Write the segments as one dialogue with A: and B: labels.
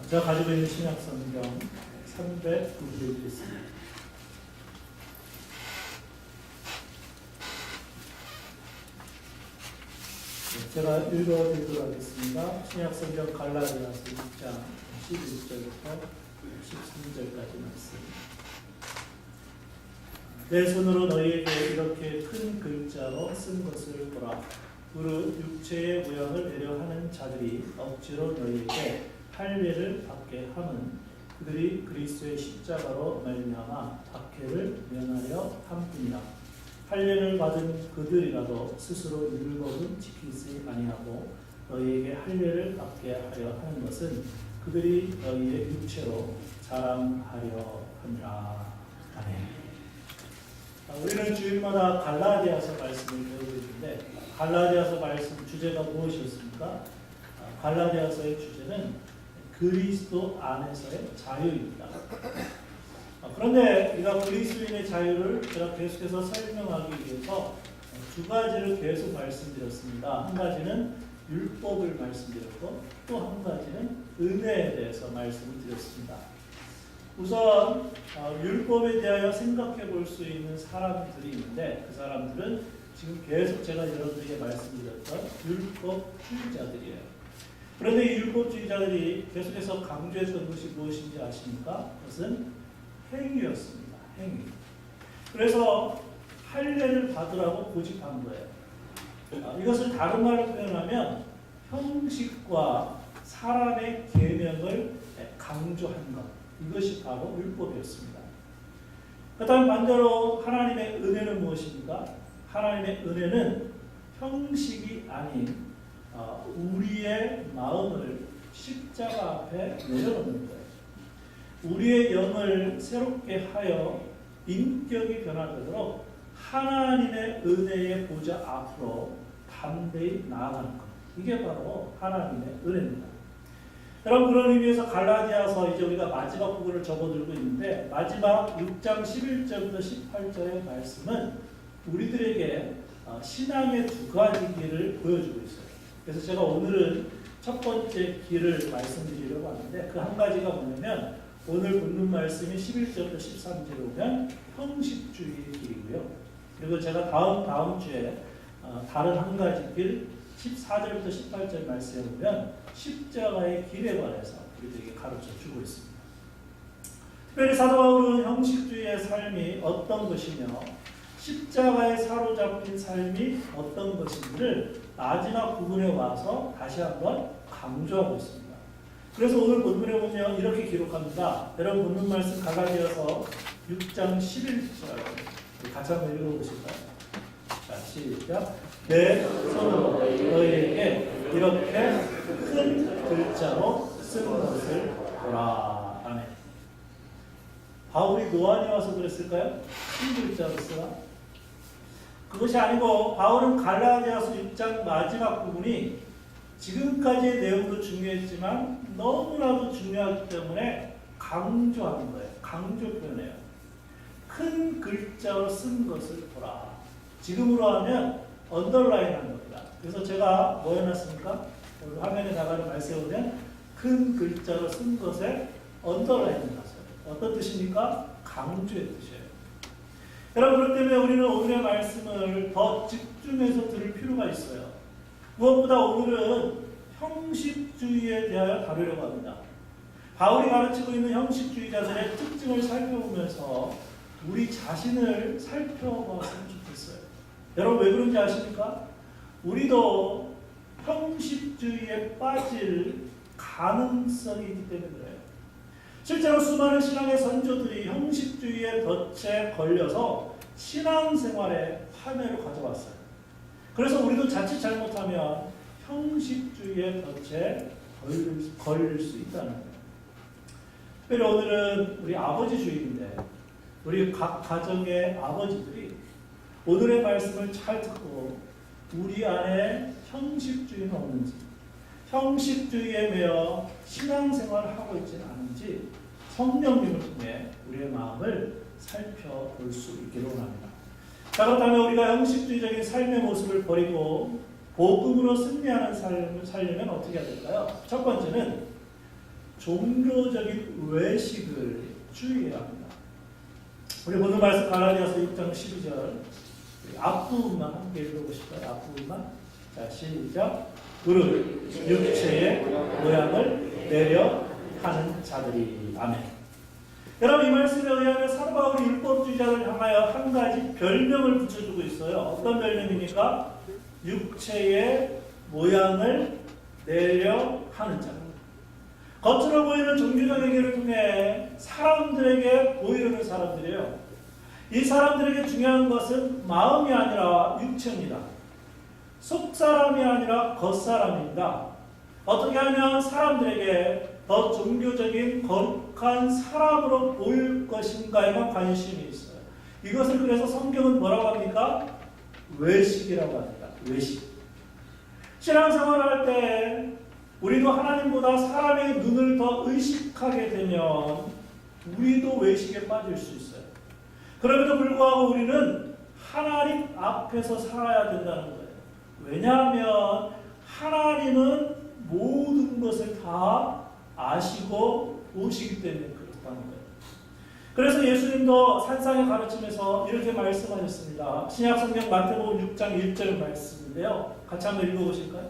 A: 제가 가지고 있는 신약성경 309페이지 있습니다. 제가 읽어드리도록 하겠습니다. 신약성경 갈라디아서 6장 11절부터 13절까지 말씀. 내 손으로 너희에게 이렇게 큰 글자로 쓴 것을 보라. 무릇 육체의 모양을 내려 하는 자들이 억지로 너희에게 할례를 받게 함은 그들이 그리스도의 십자가로 말미암아 박해를 면하려 함뿐이라. 할례를 받은 그들이라도 스스로 율법은 지키지 아니하고 너희에게 할례를 받게 하려 하는 것은 그들이 너희의 육체로 자랑하려 함이라. 아멘. 우리는 주일마다 갈라디아서 말씀을 배우고 있는데 갈라디아서 말씀 주제가 무엇이었습니까? 갈라디아서의 주제는 그리스도 안에서의 자유입니다. 그런데 우리가 그리스도인의 자유를 제가 계속해서 설명하기 위해서 두 가지를 계속 말씀드렸습니다. 한 가지는 율법을 말씀드렸고 또 한 가지는 은혜에 대해서 말씀을 드렸습니다. 우선 율법에 대하여 생각해 볼 수 있는 사람들이 있는데 그 사람들은 지금 계속 제가 여러분에게 말씀드렸던 율법주의자들이에요. 그런데 이 율법주의자들이 계속해서 강조했던 것이 무엇인지 아십니까? 그것은 행위였습니다. 행위. 그래서 할례를 받으라고 고집한 거예요. 이것을 다른 말로 표현하면 형식과 사람의 계명을 강조한 것. 이것이 바로 율법이었습니다. 그 다음 반대로 하나님의 은혜는 무엇입니까? 하나님의 은혜는 형식이 아닌 우리의 마음을 십자가 앞에 내려놓는 거예요. 우리의 영을 새롭게 하여 인격이 변화되도록 하나님의 은혜의 보좌 앞으로 담대히 나아가는 것. 이게 바로 하나님의 은혜입니다. 여러분 그런 의미에서 갈라디아서 이제 우리가 마지막 부분을 접어들고 있는데 마지막 6장 11절부터 18절의 말씀은 우리들에게 신앙의 두 가지 길을 보여주고 있어요. 그래서 제가 오늘은 첫 번째 길을 말씀드리려고 하는데 그 한 가지가 뭐냐면 오늘 본문 말씀이 11절부터 13절에 보면 형식주의의 길이고요. 그리고 제가 다음 주에 다른 한 가지 길 14절부터 18절 말씀에 보면 십자가의 길에 관해서 우리들에게 가르쳐 주고 있습니다. 특별히 사도 바울은 형식주의의 삶이 어떤 것이며 십자가에 사로잡힌 삶이 어떤 것인지를 마지막 부분에 와서 다시 한번 강조하고 있습니다. 그래서 오늘 본문에 보면 이렇게 기록합니다. 여러분 본문 말씀 갈라디아서 6장 11절 같이 한번 읽어보실까요? 자, 시작. 내 손으로 너희에게 이렇게 큰 글자로 쓴 것을 보라. 아멘. 바울이 노안이 와서 그랬을까요? 큰 글자로 쓰라. 그것이 아니고 바울은 갈라디아서 6장 마지막 부분이 지금까지의 내용도 중요했지만 너무나도 중요하기 때문에 강조하는 거예요. 강조 표현해요. 큰 글자로 쓴 것을 보라. 지금으로 하면 언더라인 한 겁니다. 그래서 제가 뭐 해놨습니까? 오늘 화면에 나가는 말씀에 보면 큰 글자로 쓴 것에 언더라인을 놨어요. 어떤 뜻입니까? 강조의 뜻이에요. 여러분 그렇기 때문에 우리는 오늘의 말씀을 더 집중해서 들을 필요가 있어요. 무엇보다 오늘은 형식주의에 대하여 다루려고 합니다. 바울이 가르치고 있는 형식주의자들의 특징을 살펴보면서 우리 자신을 살펴봤으면 좋겠어요. 여러분 왜 그런지 아십니까? 우리도 형식주의에 빠질 가능성이 있기 때문에 그래요. 실제로 수많은 신앙의 선조들이 형식주의의 덫에 걸려서 신앙생활에 파멸을 가져왔어요. 그래서 우리도 자칫 잘못하면 형식주의의 덫에 걸릴 수 있다는 거예요. 특별히 오늘은 우리 아버지 주일인데 우리 각 가정의 아버지들이 오늘의 말씀을 잘 듣고 우리 안에 형식주의는 없는지 형식주의에 매여 신앙생활을 하고 있지는 않은지 성령님을 통해 우리의 마음을 살펴볼 수 있기를 원합니다. 자, 그렇다면 우리가 형식주의적인 삶의 모습을 버리고 복음으로 승리하는 삶을 살려면 어떻게 해야 될까요? 첫 번째는 종교적인 외식을 주의해야 합니다. 우리 본문 말씀 갈라디아서 6장 12절 앞부분만 함께 읽어보실까요? 앞부분만. 자, 시작. 그를 육체의 모양을 내려 하는 자들이. 아멘. 여러분, 이 말씀에 의하면 사도 바울이 율법주의자를 향하여 한 가지 별명을 붙여주고 있어요. 어떤 별명입니까? 육체의 모양을 내려 하는 자. 겉으로 보이는 종교적 행위를 통해 사람들에게 보이려는 사람들이에요. 이 사람들에게 중요한 것은 마음이 아니라 육체입니다. 속사람이 아니라 겉사람입니다. 어떻게 하면 사람들에게 더 종교적인 거룩한 사람으로 보일 것인가에만 관심이 있어요. 이것을 그래서 성경은 뭐라고 합니까? 외식이라고 합니다. 외식. 신앙생활을 할 때 우리도 하나님보다 사람의 눈을 더 의식하게 되면 우리도 외식에 빠질 수 있어요. 그럼에도 불구하고 우리는 하나님 앞에서 살아야 된다는 거예요. 왜냐하면 하나님은 모든 것을 다 아시고 보시기 때문에 그렇다는 거예요. 그래서 예수님도 산상의 가르침에서 이렇게 말씀하셨습니다. 신약성경 마태복음 6장 1절 말씀인데요. 같이 한번 읽어보실까요?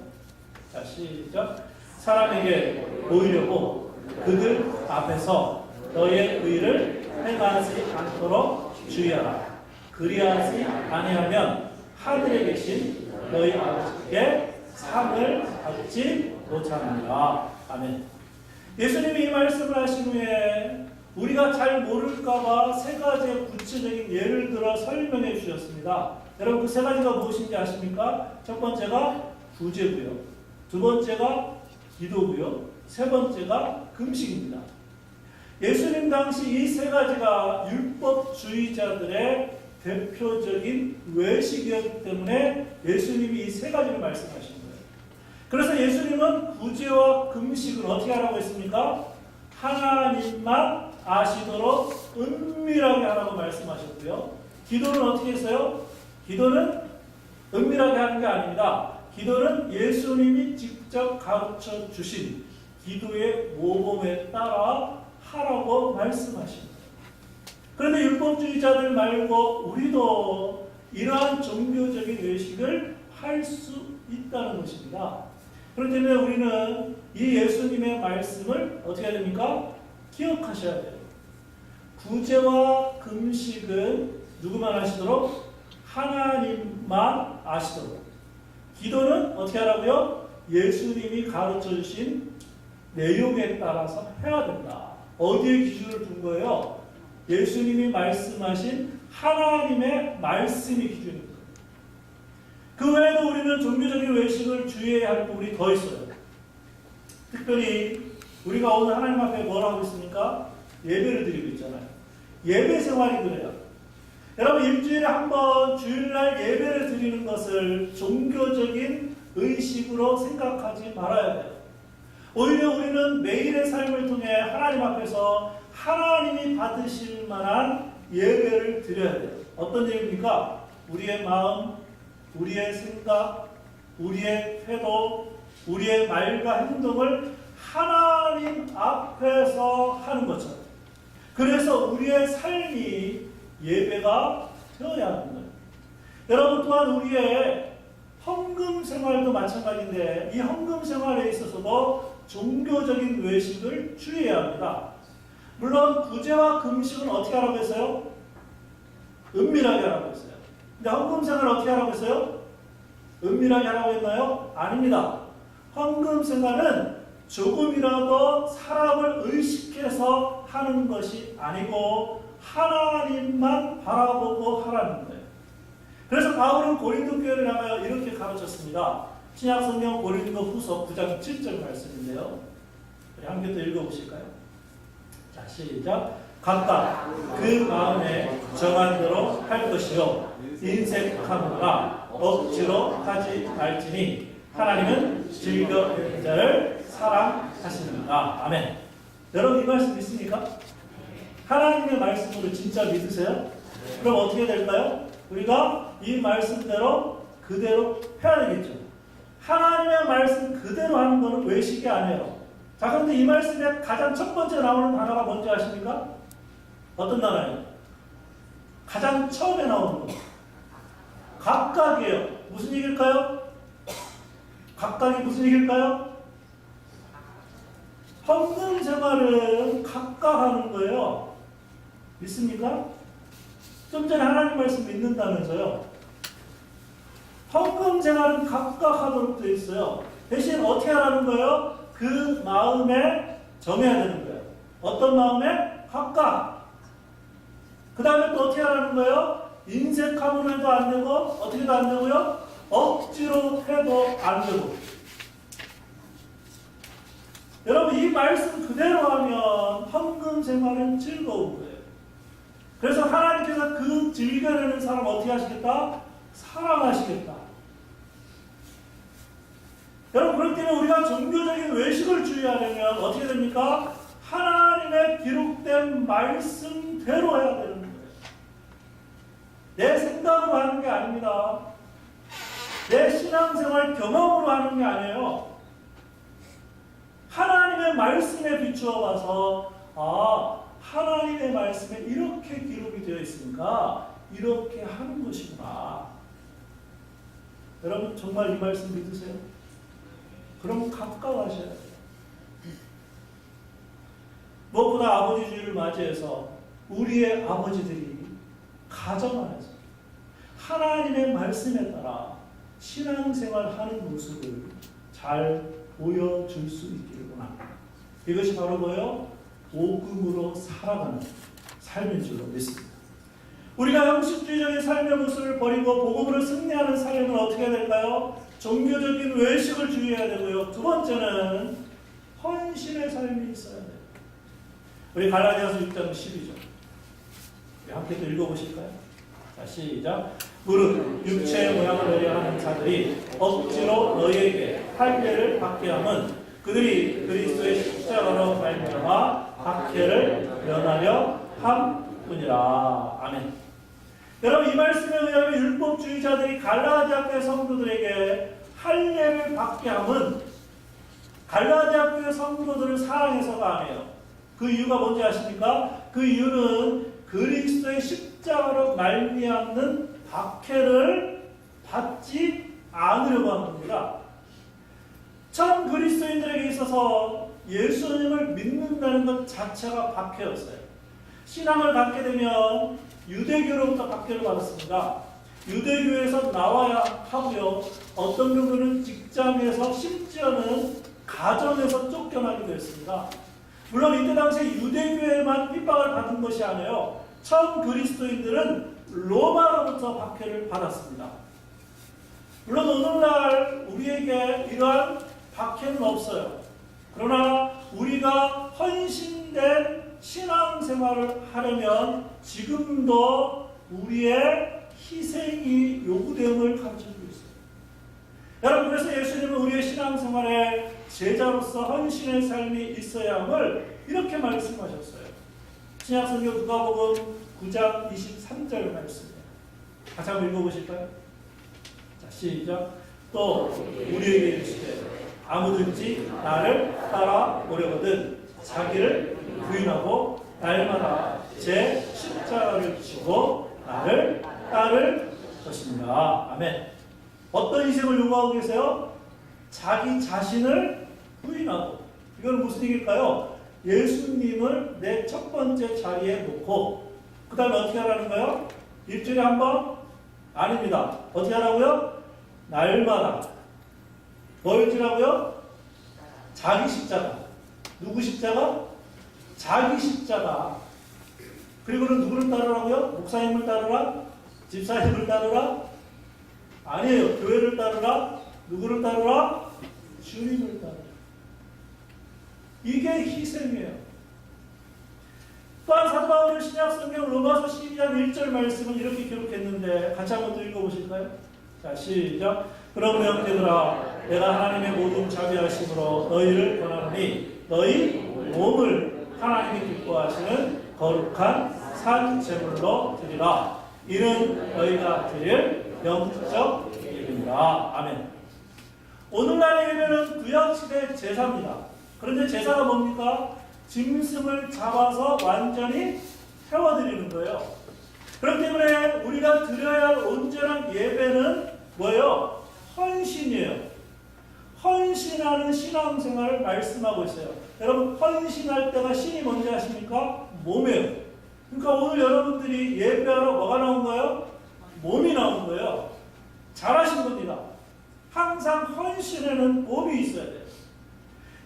A: 자, 시작. 사람에게 보이려고 그들 앞에서 너의 의를 행하지 않도록 주의하라. 그리하지 아니하면 하늘에 계신 너희 아버지께 상을 받지 못하느니라. 아멘. 예수님이 이 말씀을 하신 후에 우리가 잘 모를까봐 세 가지의 구체적인 예를 들어 설명해 주셨습니다. 여러분, 그 세 가지가 무엇인지 아십니까? 첫 번째가 구제고요. 두 번째가 기도고요. 세 번째가 금식입니다. 예수님 당시 이 세 가지가 율법주의자들의 대표적인 외식이었기 때문에 예수님이 이 세 가지를 말씀하신 거예요. 그래서 예수님은 구제와 금식을 어떻게 하라고 했습니까? 하나님만 아시도록 은밀하게 하라고 말씀하셨고요. 기도는 어떻게 했어요? 기도는 은밀하게 하는 게 아닙니다. 기도는 예수님이 직접 가르쳐 주신 기도의 모범에 따라 하라고 말씀하십니다. 그런데 율법주의자들 말고 우리도 이러한 종교적인 외식을 할 수 있다는 것입니다. 그렇기 때문에 우리는 이 예수님의 말씀을 어떻게 해야 됩니까? 기억하셔야 돼요. 구제와 금식은 누구만 아시도록? 하나님만 아시도록. 기도는 어떻게 하라고요? 예수님이 가르쳐 주신 내용에 따라서 해야 된다. 어디에 기준을 둔 거예요? 예수님이 말씀하신 하나님의 말씀이 기준입니다. 그 외에도 우리는 종교적인 외식을 주의해야 할 부분이 더 있어요. 특별히 우리가 오늘 하나님 앞에 뭘 하고 있습니까? 예배를 드리고 있잖아요. 예배 생활이 그래요. 여러분, 일주일에 한 번 주일날 예배를 드리는 것을 종교적인 의식으로 생각하지 말아야 돼요. 오히려 우리는 매일의 삶을 통해 하나님 앞에서 하나님이 받으실 만한 예배를 드려야 돼요. 어떤 예배입니까? 우리의 마음, 우리의 생각, 우리의 태도, 우리의 말과 행동을 하나님 앞에서 하는 것처럼. 그래서 우리의 삶이 예배가 되어야 하는 거예요. 여러분, 또한 우리의 헌금 생활도 마찬가지인데 이 헌금 생활에 있어서도 종교적인 외식을 주의해야 합니다. 물론 구제와 금식은 어떻게 하라고 했어요? 은밀하게 하라고 했어요. 근데 헌금 생활을 어떻게 하라고 했어요? 은밀하게 하라고 했나요? 아닙니다. 헌금 생활은 조금이라도 사람을 의식해서 하는 것이 아니고 하나님만 바라보고 하라는 거예요. 그래서 바울은 고린도 교회를 향하여 이렇게 가르쳤습니다. 신약성경 고린도 후서 9장 7절 말씀인데요. 우리 함께 또 읽어보실까요? 자, 시작. 각각 그 마음에 정한 대로 할 것이요 인색하노라 억지로 하지 말지니 하나님은 즐겨 듣는 자를 사랑하시느니라. 아멘. 여러분, 이 말씀 믿습니까? 하나님의 말씀으로 진짜 믿으세요? 그럼 어떻게 될까요? 우리가 이 말씀대로 그대로 해야 되겠죠. 하나님의 말씀 그대로 하는 것은 외식이 아니에요. 자, 그런데 이 말씀에 가장 첫 번째 나오는 단어가 뭔지 아십니까? 어떤 단어예요? 가장 처음에 나오는 거. 각각이에요. 무슨 얘기일까요? 각각이 무슨 얘기일까요? 헌금 생활은 각각 하는 거예요. 믿습니까? 좀 전에 하나님 말씀 믿는다면서요. 헌금 생활은 각각 하도록 되어 있어요. 대신 어떻게 하라는 거예요? 그 마음에 정해야 되는 거예요. 어떤 마음에? 각각. 그 다음에 또 어떻게 하라는 거예요? 인색함으로 해도 안 되고 어떻게도 안 되고요? 억지로 해도 안 되고. 여러분 이 말씀 그대로 하면 헌금 생활은 즐거운 거예요. 그래서 하나님께서 그 즐겨내는 사람 어떻게 하시겠다? 사랑하시겠다. 여러분 그렇기 때문에 우리가 종교적인 외식을 주의하려면 어떻게 됩니까? 하나님의 기록된 말씀대로 해야 되는 거예요. 내 생각으로 하는 게 아닙니다. 내 신앙생활 경험으로 하는 게 아니에요. 하나님의 말씀에 비추어 봐서 하나님의 말씀에 이렇게 기록이 되어 있으니까 이렇게 하는 것이구나. 여러분 정말 이 말씀 믿으세요? 그럼 가까워하셔야 돼요. 무엇보다 아버지 주일을 맞이해서 우리의 아버지들이 가정 안에서 하나님의 말씀에 따라 신앙생활하는 모습을 잘 보여줄 수 있기를 원합니다. 이것이 바로 뭐예요? 복음으로 살아가는 삶인 줄로 믿습니다. 우리가 형식주의적인 삶의 모습을 버리고 복음으로 승리하는 삶은 어떻게 해야 될까요? 종교적인 외식을 주의해야 되고요. 두 번째는 헌신의 삶이 있어야 돼요. 우리 갈라디아서 6장 12절 함께 또 읽어보실까요? 자, 시작. 무릇 육체의 모양을 내려 하는 자들이 억지로 너희에게 할례를 받게 함은 그들이 그리스도의 십자가로 말미암아 박해를 면하려 함뿐이라. 아멘. 여러분 이 말씀에 의하면 율법주의자들이 갈라디아 교회 성도들에게 할례를 받게 함은 갈라디아 교회 성도들을 사랑해서가 아니에요. 그 이유가 뭔지 아십니까? 그 이유는 그리스도의 십자가로 말미암는 박해를 받지 않으려고 하는 겁니다. 처음 그리스도인들에게 있어서 예수님을 믿는다는 것 자체가 박해였어요. 신앙을 갖게 되면 유대교로부터 박해를 받았습니다. 유대교에서 나와야 하고요. 어떤 경우는 직장에서 심지어는 가정에서 쫓겨나기도 했습니다. 물론 이때 당시에 유대교에만 핍박을 받은 것이 아니에요. 처음 그리스도인들은 로마로부터 박해를 받았습니다. 물론 오늘날 우리에게 이러한 박해는 없어요. 그러나 우리가 헌신된 신앙생활을 하려면 지금도 우리의 희생이 요구됨을 가르쳐주고 있어요. 여러분 그래서 예수님은 우리의 신앙생활에 제자로서 헌신의 삶이 있어야 함을 이렇게 말씀하셨어요. 신약성경 누가복음 9장 23절 말씀이에요. 같이 한번 읽어보실까요? 자, 시작. 또 우리에게 이르시되 아무든지 나를 따라오려거든 자기를 부인하고 날마다 제 십자가를 지고 나를 따를 것입니다. 아멘. 어떤 희생을 요구하고 계세요? 자기 자신을 부인하고. 이건 무슨 얘기일까요? 예수님을 내 첫 번째 자리에 놓고 그 다음에 어떻게 하라는 거예요? 일주일에 한 번? 아닙니다. 어떻게 하라고요? 날마다. 뭘 지라고요? 자기 십자가. 누구 십자가? 자기 십자가. 그리고는 누구를 따르라고요? 목사님을 따르라? 집사님을 따르라? 아니에요. 교회를 따르라? 누구를 따르라? 주님을 따르라. 이게 희생이에요. 또한 사도 바울은 신약성경 로마서 12장 1절 말씀은 이렇게 기록했는데 같이 한번 또 읽어보실까요? 자, 시작. 그러므로 형제들아 내가 하나님의 모든 자비하심으로 너희를 권하노니 너희 몸을 하나님이 기뻐하시는 거룩한 산 제물로 드리라. 이는 너희가 드릴 영적 예배니라. 아멘. 오늘날의 예배는 구약시대 제사입니다. 그런데 제사가 뭡니까? 짐승을 잡아서 완전히 태워드리는 거예요. 그렇기 때문에 우리가 드려야 할 온전한 예배는 뭐예요? 헌신이에요. 헌신하는 신앙생활을 말씀하고 있어요. 여러분, 헌신할 때가 신이 뭔지 아십니까? 몸이에요. 그러니까 오늘 여러분들이 예배하러 뭐가 나온 거예요? 몸이 나온 거예요. 잘하신 겁니다. 항상 헌신에는 몸이 있어야 돼요.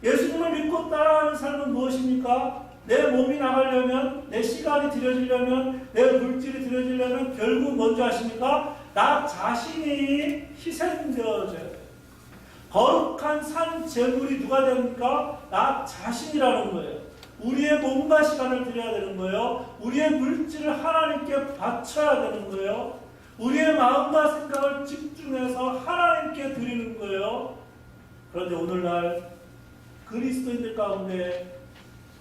A: 예수님을 믿고 따라하는 삶은 무엇입니까? 내 몸이 나가려면, 내 시간이 들여지려면, 내 물질이 들여지려면 결국 뭔지 아십니까? 나 자신이 희생되어져야 돼요. 거룩한 산 제물이 누가 됩니까? 나 자신이라는 거예요. 우리의 몸과 시간을 드려야 되는 거예요. 우리의 물질을 하나님께 바쳐야 되는 거예요. 우리의 마음과 생각을 집중해서 하나님께 드리는 거예요. 그런데 오늘날 그리스도인들 가운데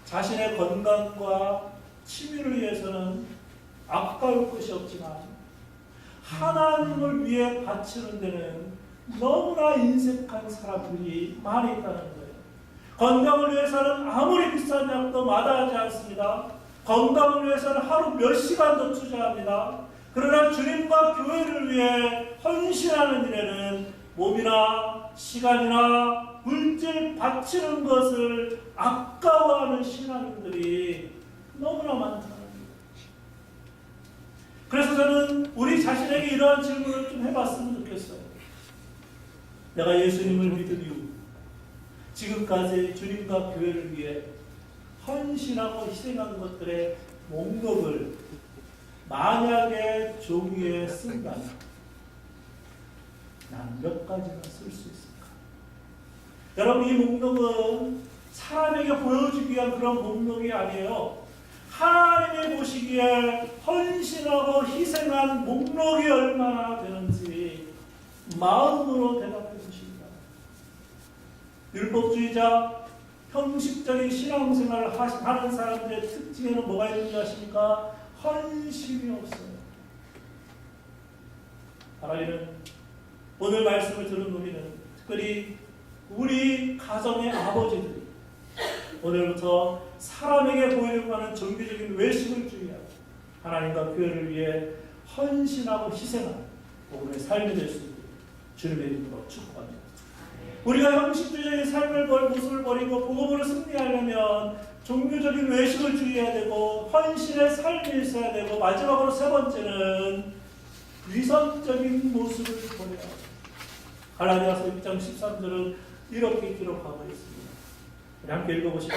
A: 자신의 건강과 취미를 위해서는 아까울 것이 없지만 하나님을 위해 바치는 데는 너무나 인색한 사람들이 많이 있다는 거예요. 건강을 위해서는 아무리 비싼 약도 마다하지 않습니다. 건강을 위해서는 하루 몇 시간도 투자합니다. 그러나 주님과 교회를 위해 헌신하는 일에는 몸이나 시간이나 물질 바치는 것을 아까워하는 신앙인들이 너무나 많다는 거예요. 그래서 저는 우리 자신에게 이러한 질문을 좀 해봤으면 좋겠어요. 내가 예수님을 믿은 이후 지금까지 주님과 교회를 위해 헌신하고 희생한 것들의 목록을 만약에 종이에 쓴다면 난 몇 가지나 쓸 수 있을까? 여러분, 이 목록은 사람에게 보여주기 위한 그런 목록이 아니에요. 하나님이 보시기에 헌신하고 희생한 목록이 얼마나 되는지 마음으로 대답해 주십니다. 율법주의자, 형식적인 신앙생활을 하는 사람들의 특징에는 뭐가 있는지 아십니까? 헌신이 없어요. 하나님은 오늘 말씀을 들은 우리는, 특별히 우리 가정의 아버지들이 오늘부터 사람에게 보이려고 하는 종교적인 외식을 주의하고 하나님과 교회를 위해 헌신하고 희생하는 복음의 삶이 될 수 있도록 주님의 이름으로 축복합니다. 우리가 형식주의적인 삶을 모습을 버리고 복음으로 승리하려면 종교적인 외식을 주의해야 되고 헌신의 삶이 있어야 되고, 마지막으로 세 번째는 위선적인 모습을 버려야 합니다. 갈라디아서 6장 13절은 이렇게 기록하고 있습니다. 함께 읽어보시죠.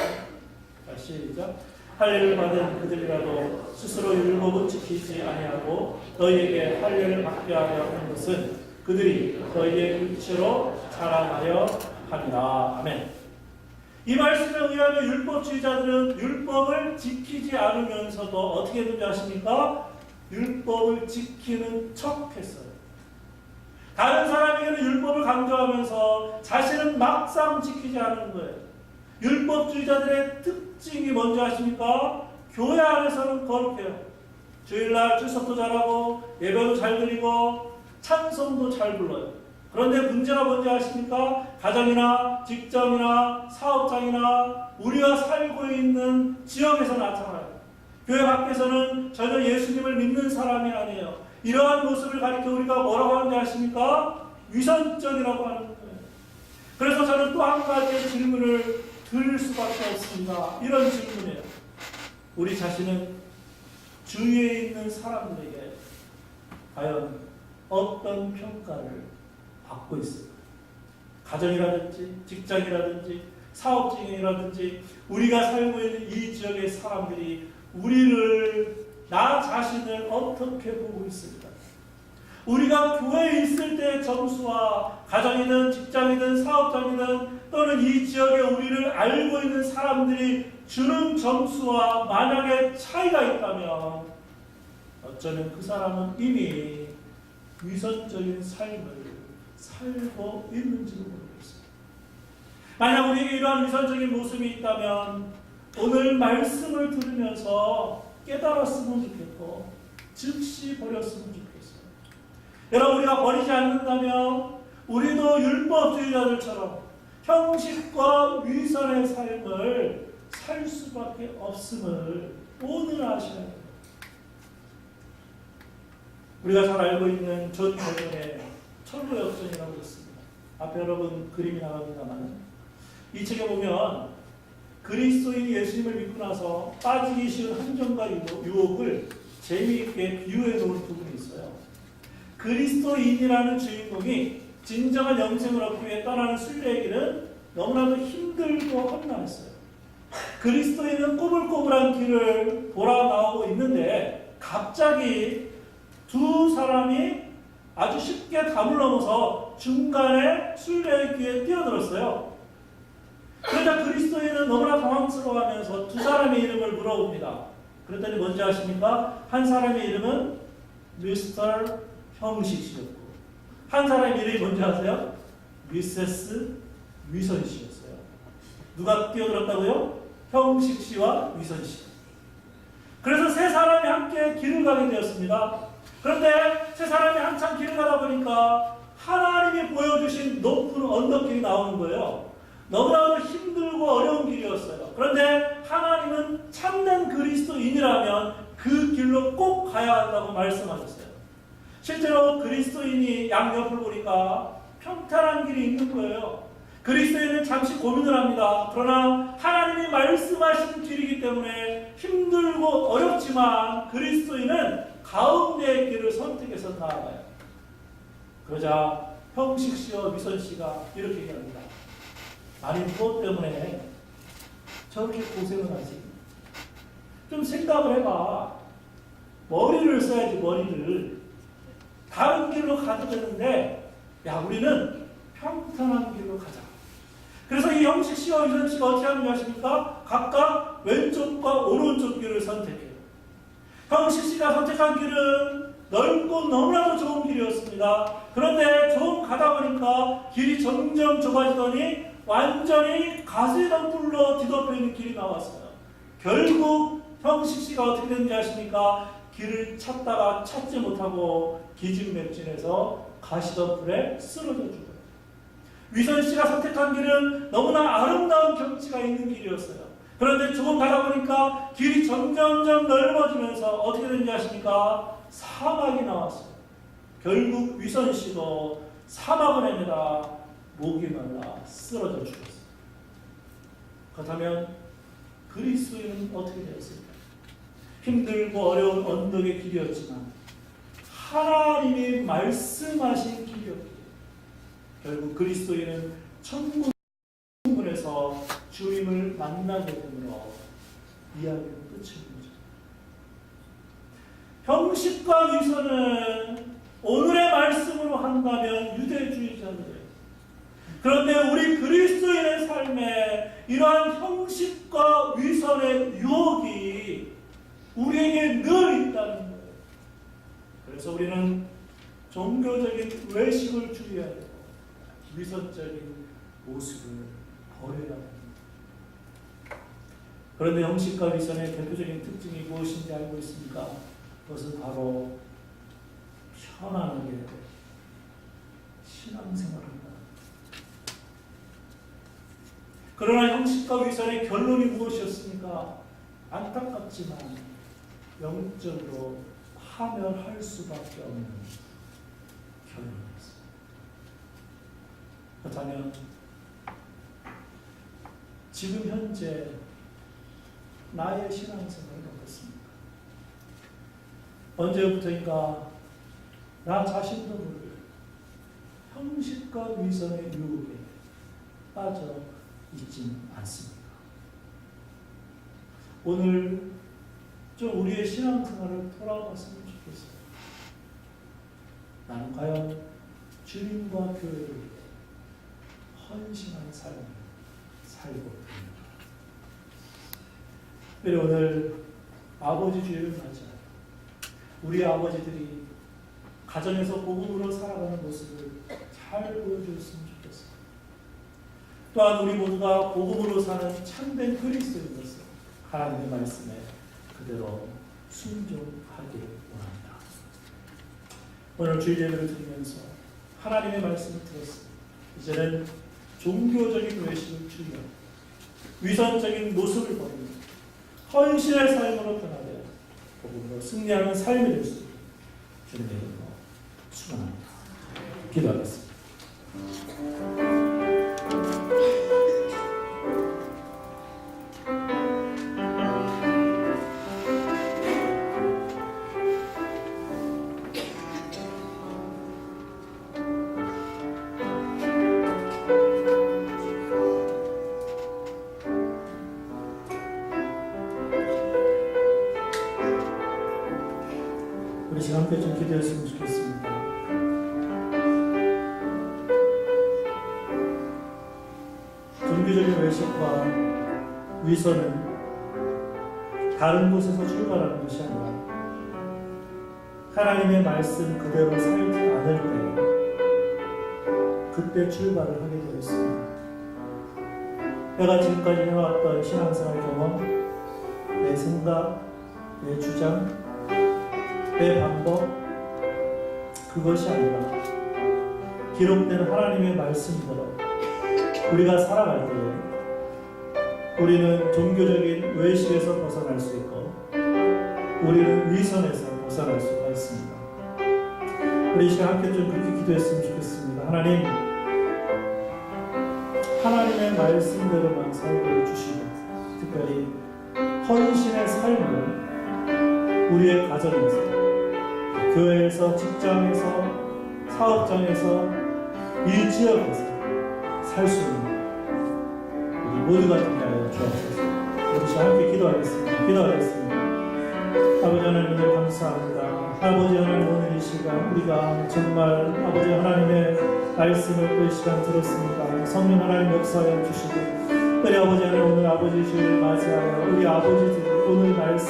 A: 시작. 할례를 받은 그들이라도 스스로 율법은 지키지 아니하고 너희에게 할례를 받게 하려 하는 것은 그들이 너희의 육체로 자랑하려 함이라. 아멘. 이 말씀에 의하면 율법주의자들은 율법을 지키지 않으면서도 어떻게 되는지 아십니까? 율법을 지키는 척했어요. 다른 사람에게는 율법을 강조하면서 자신은 막상 지키지 않는 거예요. 율법주의자들의 특징이 뭔지 아십니까? 교회 안에서는 거룩해요. 주일날 출석도 잘하고 예배도 잘 드리고 찬송도 잘 불러요. 그런데 문제가 뭔지 아십니까? 가정이나 직장이나 사업장이나 우리가 살고 있는 지역에서 나타나요. 교회 밖에서는 전혀 예수님을 믿는 사람이 아니에요. 이러한 모습을 가리켜 우리가 뭐라고 하는지 아십니까? 위선적이라고 하는 거예요. 그래서 저는 또 한 가지의 질문을 드릴 수밖에 없습니다. 이런 질문이에요. 우리 자신은 주위에 있는 사람들에게 과연 어떤 평가를 받고 있을까? 가정이라든지 직장이라든지 사업장이라든지 우리가 살고 있는 이 지역의 사람들이 우리를, 나 자신을 어떻게 보고 있을까? 우리가 교회에 있을 때의 점수와 가정이든 직장이든 사업장이든 또는 이 지역에 우리를 알고 있는 사람들이 주는 점수와 만약에 차이가 있다면 어쩌면 그 사람은 이미 위선적인 삶을 살고 있는지도 모르겠어요. 만약 우리에게 이러한 위선적인 모습이 있다면 오늘 말씀을 들으면서 깨달았으면 좋겠고 즉시 버렸으면 좋겠어요. 여러분, 우리가 버리지 않는다면 우리도 율법주의자들처럼 형식과 위선의 삶을 살 수밖에 없음을 오늘 아셔야 돼요. 우리가 잘 알고 있는 전 대전의 철로 역전이라고 있습니다. 앞에 여러분 그림이 나갑니다만 이 책에 보면 그리스도인 예수님을 믿고 나서 빠지기 쉬운 함정과 유혹을 재미있게 비유해 놓은 부분이 있어요. 그리스도인이라는 주인공이 진정한 영생을 얻기 위해 떠나는 순례에게는 너무나도 힘들고 험난했어요. 그리스도인은 꼬불꼬불한 길을 돌아 나오고 있는데 갑자기 두 사람이 아주 쉽게 담을 넘어서 중간에 순례의 길에 뛰어들었어요. 그러자 그리스도인은 너무나 당황스러워하면서 두 사람의 이름을 물어봅니다. 그랬더니 뭔지 아십니까? 한 사람의 이름은 미스터 형식 씨였고 한 사람의 이름이 뭔지 아세요? 미세스 위선 씨였어요. 누가 뛰어들었다고요? 형식 씨와 위선 씨. 그래서 세 사람이 함께 길을 가게 되었습니다. 그런데 세 사람이 한참 길을 가다 보니까 하나님이 보여주신 높은 언덕길이 나오는 거예요. 너무나도 힘들고 어려운 길이었어요. 그런데 하나님은 참된 그리스도인이라면 그 길로 꼭 가야 한다고 말씀하셨어요. 실제로 그리스도인이 양옆을 보니까 평탄한 길이 있는 거예요. 그리스도인은 잠시 고민을 합니다. 그러나 하나님이 말씀하신 길이기 때문에 힘들고 어렵지만 그리스도인은 가운데의 길을 선택해서 나아가요. 그러자 형식 씨와 미선 씨가 이렇게 얘기합니다. 아니 무엇 때문에 저렇게 고생을 하지? 좀 생각을 해봐. 머리를 써야지 머리를. 다른 길로 가도 되는데 야 우리는 평탄한 길로 가자. 그래서 이 형식 씨와 유선 씨가 어떻게 하는지 아십니까? 각각 왼쪽과 오른쪽 길을 선택해요. 형식 씨가 선택한 길은 넓고 너무나도 좋은 길이었습니다. 그런데 좀 가다 보니까 길이 점점 좁아지더니 완전히 가시덤 뿔로 뒤덮여 있는 길이 나왔어요. 결국 형식 씨가 어떻게 됐는지 아십니까? 길을 찾다가 찾지 못하고 기진맥진해서 가시덤불에 쓰러져 죽어요. 위선 씨가 선택한 길은 너무나 아름다운 경치가 있는 길이었어요. 그런데 조금 가다 보니까 길이 점점점 넓어지면서 어떻게 됐는지 아십니까? 사막이 나왔어요. 결국 위선 씨도 사막을 헤매다 목이 말라 쓰러져 죽었어요. 그렇다면 그리스도인은 어떻게 되었을까요? 힘들고 어려운 언덕의 길이었지만 하나님이 말씀하신 길이었기에 결국 그리스도인은 천국문에서 주님을 만나게 되므로 이야기는 끝이 납니다. 형식과 위선은 오늘의 말씀으로 한다면 유대주의자들이에요. 그런데 우리 그리스도인의 삶에 이러한 형식과 위선의 유혹이 우리에게 늘 있다는 거예요. 그래서 우리는 종교적인 외식을 주의해야 되고 위선적인 모습을 버려야 됩니다. 그런데 형식과 위선의 대표적인 특징이 무엇인지 알고 있습니까? 그것은 바로 편안하게 신앙생활입니다. 그러나 형식과 위선의 결론이 무엇이었습니까? 안타깝지만 영적으로 파멸할 수밖에 없는 결론이었습니다. 그렇다면 지금 현재 나의 신앙생활은 어떻습니까? 언제부터인가 나 자신도 모르게 형식과 위선의 유혹에 빠져 있지는 않습니다. 오늘 좀 우리의 신앙생활을 돌아봤으면 좋겠어요. 나는 과연 주님과 교회를 위해 헌신한 삶을 살고 있습니다. 특별히 오늘 아버지 주일을 맞이하여 우리 아버지들이 가정에서 복음으로 살아가는 모습을 잘 보여주었으면 좋겠어요. 또한 우리 모두가 복음으로 사는 참된 그리스도인으로서 하나님의 말씀에 그대로 순종하길 원합니다. 오늘 주일 예배를 드리면서 하나님의 말씀을 들었습니다. 이제는 종교적인 외식을 즐겨 위선적인 모습을 버리며 헌신의 삶으로 변화되어 복음으로 승리하는 삶이 될 수 있도록 주님의 이름으로 축원합니다. 기도하겠습니다. 우리 시간 함께 좀 기도했으면 좋겠습니다. 종교적인 외식과 위선은 다른 곳에서 출발하는 것이 아니라 하나님의 말씀 그대로 살지 않을 때 그때 출발을 하게 되었습니다. 내가 지금까지 해왔던 신앙생활 경험, 내 생각, 내 주장, 내 방법, 그것이 아니라 기록된 하나님의 말씀대로 우리가 살아갈 때에 우리는 종교적인 외식에서 벗어날 수 있고 우리는 위선에서 벗어날 수가 있습니다. 우리 이 시간 함께 좀 그렇게 기도했으면 좋겠습니다. 하나님의 말씀대로만 살게 주시고 특별히 헌신의 삶을 우리의 가정에서, 교회에서, 직장에서, 사업장에서, 이 지역에서 살 수 있는 우리 모두가 되게 하여 주옵소서. 우리 시간 함께 기도하겠습니다. 아버지 하나님 은혜 감사합니다. 아버지 하나님 오늘 이 시간 우리가 정말 아버지 하나님의 말씀을 또 이 시간 들었습니다. 성령 하나님 역사하여 주시고 우리 아버지 하나님 오늘 아버지 주를 맞이하여 우리 아버지들 오늘 말씀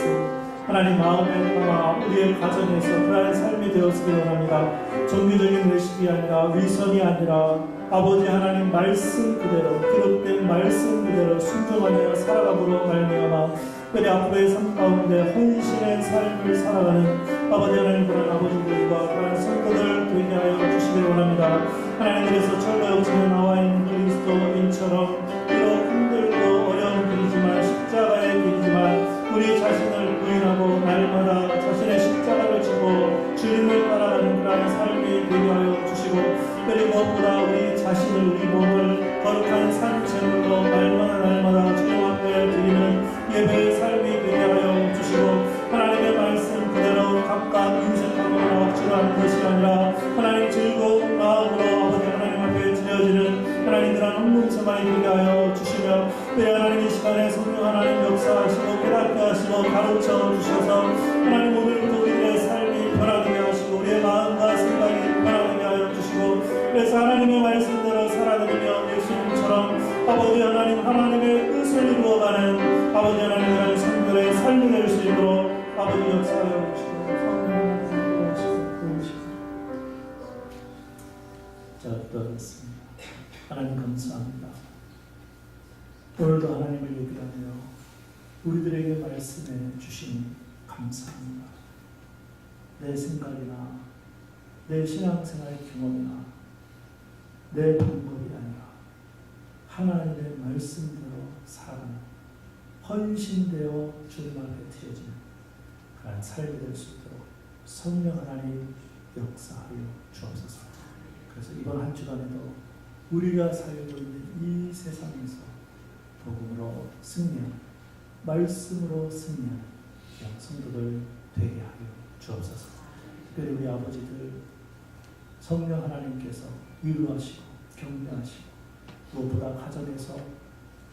A: 하나님 마음에 담아 우리의 가정에서 그러한 삶이 되었으길 원합니다. 종교적인 외식이 아니라 위선이 아니라 아버지 하나님 말씀 그대로 기록된 말씀 그대로 순종하며 살아감으로 말미암아 우리 앞으로의 삶 가운데 헌신의 삶을 살아가는 아버지 하나님 그런 아버지들과 그런 성도들 되게 하여 주시길 원합니다. 하나님께서 철로 역전에 나와 있는 그리스도인처럼 비록 힘들고 어려운 길이지만 십자가의 길이지만 우리 자신을 부인하고 날마다 자신의 십자가를 지고 주님을 따라가는 그러한 삶이 되게 하여 주시고 그리고 무엇보다 우리 자신을 우리 몸을 거룩한 산제물로 날마다 주님 앞에 드리는 예배의 삶이 되게 하여 주시고 하나님의 말씀 그대로 각각 인색하거나 억지로 하는 것이 아니라 하나님 즐거운 마음으로 아버지 하나님 앞에 드려지는 하나님 그런 헌금체만이 되게 하여 주시며 왜 하나님 이 시간에 성령 하나님 역사하시고 깨닫게 하시고 가르쳐 주셔서 하나님 오늘부터 우리의 삶이 변화되게 하시고 우리의 마음과 생각이 변화되게 하여 주시고 그래서 하나님의 말씀대로 살아가며 예수님처럼 아버지 하나님의 뜻을 이루어가는 아버지 하나님의 성들의 삶이 될 수 있도록 아버지 역사하여 주시고 성령 하나님 자, 기도하겠습니다. 하나님 감사합니다. 오늘도 하나님을 얘기하며 우리들에게 말씀해 주시니 감사합니다. 내 생각이나 내 신앙생활 경험이나 내 방법이 아니라 하나님의 말씀대로 살아가는 헌신되어 주님 앞에 드려지는 그런 삶이 될 수 있도록 성령 하나님 역사하여 주옵소서. 그래서 이번 한 주간에도 우리가 살고 있는 이 세상에서 복음으로 승리하는 말씀으로 승리하는 성도들 되게 하여 주옵소서. 특별히 우리 아버지들 성령 하나님께서 위로하시고 격려하시고 무엇보다 가정에서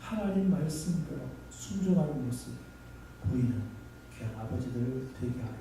A: 하나님 말씀대로 순종하는 모습 보이는 귀한 아버지들 되게 하여